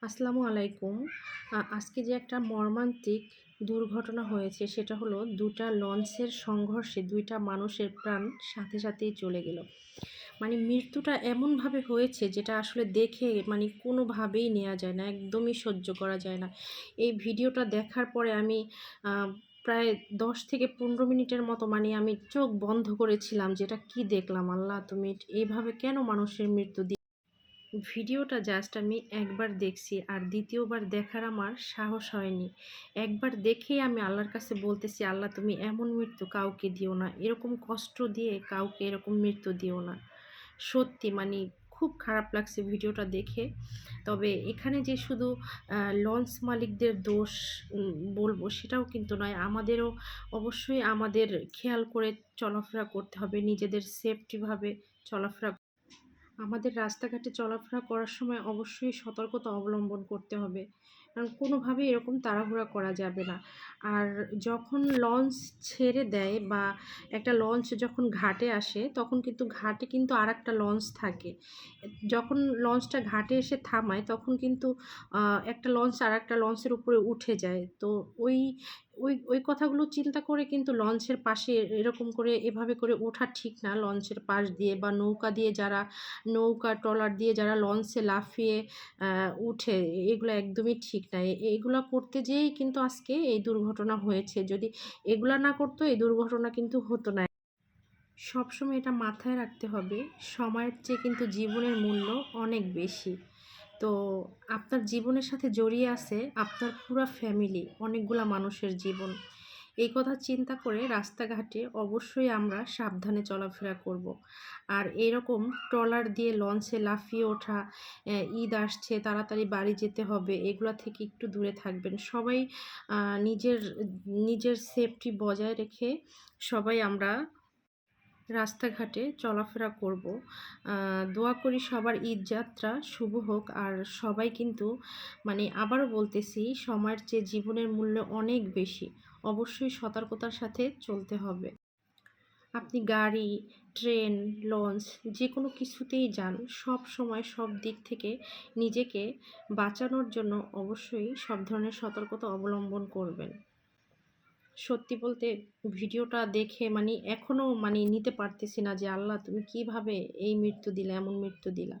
আসসালামু আলাইকুম। আজকে যে একটা মর্মান্তিক দুর্ঘটনা হয়েছে সেটা হলো ২ টা লঞ্চের সংঘর্ষে ২ টা মানুষের প্রাণ সাথে সাথেই চলে গেল। মানে মৃত্যুটা এমনভাবে হয়েছে যেটা আসলে দেখে মানে কোনোভাবেই নেয়া যায় না। একদমই সহ্য করা যায় না। এই ভিডিওটা দেখার পরে আমি আ প্রায় ১০ থেকে ১৫ মিনিটের মতো মানে আমি চোখ বন্ধ করেছিলাম যে এটা কি দেখলাম? আল্লাহ তুমি এভাবে কেন মানুষের মৃত্যু ভিডিওটা জাস্ট আমি একবার দেখছি আর দ্বিতীয়বার দেখার আমার সাহস হয়নি। একবার দেখেই আমি আল্লাহর কাছে বলতেছি, "আল্লাহ তুমি এমন মৃত্যু কাউকে দিও না। এরকম কষ্ট দিয়ে কাউকে এরকম মৃত্যু দিও না।" সত্যি মানে খুব খারাপ লাগছে ভিডিওটা দেখে। তবে এখানে যে শুধু লঞ্চ মালিকদের দোষ বলবো সেটাও কিন্তু নয়। আমাদেরও অবশ্যই আমাদের খেয়াল করে চলাফেরা করতে হবে। নিজেদের সেফটি ভাবে চলাফেরা আমাদের রাস্তাঘাটে চলাফেরা করার সময় অবশ্যই সতর্কতা অবলম্বন করতে হবে। কারণ কোনোভাবেই এরকম তাড়াহুড়া করা যাবে না। আর যখন লঞ্চ ছেড়ে দেয় বা একটা লঞ্চ যখন ঘাটে আসে, তখন কিন্তু ঘাটে কিন্তু আরেকটা লঞ্চ থাকে। যখন লঞ্চটা ঘাটে এসে থামায়, তখন কিন্তু আ একটা লঞ্চ আরেকটা লঞ্চের উপরে উঠে যায়। তো ওই ওই কথাগুলো চিন্তা করে কিন্তু লঞ্চের পাশে এরকম করে এভাবে করে ওঠা ঠিক না। লঞ্চের পাশ দিয়ে বা নৌকা দিয়ে যারা নৌকা ট্রলার দিয়ে যারা লঞ্চে লাফিয়ে আ উঠে এগুলা একদমই ঠিক না। এগুলা করতে যেয়েই কিন্তু আজকে এই দুর্ঘটনা হয়েছে। যদি এগুলা না করতো এই দুর্ঘটনা কিন্তু হতো না। সবসময় এটা মাথায় রাখতে হবে, সময়ের চেয়ে কিন্তু জীবনের মূল্য অনেক বেশি। তো আপনার জীবনের সাথে জড়িয়ে আছে আপনার পুরা ফ্যামিলি, অনেকগুলা মানুষের জীবন। এই কথা চিন্তা করে রাস্তাঘাটে অবশ্যই আমরা সাবধানে চলাফেরা করব। আর এরকম ট্রলার দিয়ে লঞ্চে লাফিয়ে ওঠা, ঈদ আসছে তাড়াতাড়ি বাড়ি যেতে হবে, এগুলা থেকে একটু দূরে থাকবেন। সবাই আ নিজের নিজের সেফটি বজায় রেখে সবাই আমরা রাস্তাঘাটে চলাফেরা করব। দোয়া করি সবার ঈদ যাত্রা শুভ হোক। আর সবাই কিন্তু মানে আবারও বলতেছি সময়ের চেয়ে জীবনের মূল্য অনেক বেশি। অবশ্যই সতর্কতার সাথে চলতে হবে। আপনি গাড়ি, ট্রেন, লঞ্চ যেকোনো কিছুতেই যান, সবসময় সব দিক থেকে নিজেকে বাঁচানোর জন্য অবশ্যই সব ধরনের সতর্কতা অবলম্বন করবেন। সত্যি বলতে ভিডিওটা দেখে এখনো নিতে পারতেছি না যে আল্লাহ তুমি কিভাবে এই মৃত্যু দিলা, এমন মৃত্যু দিলা।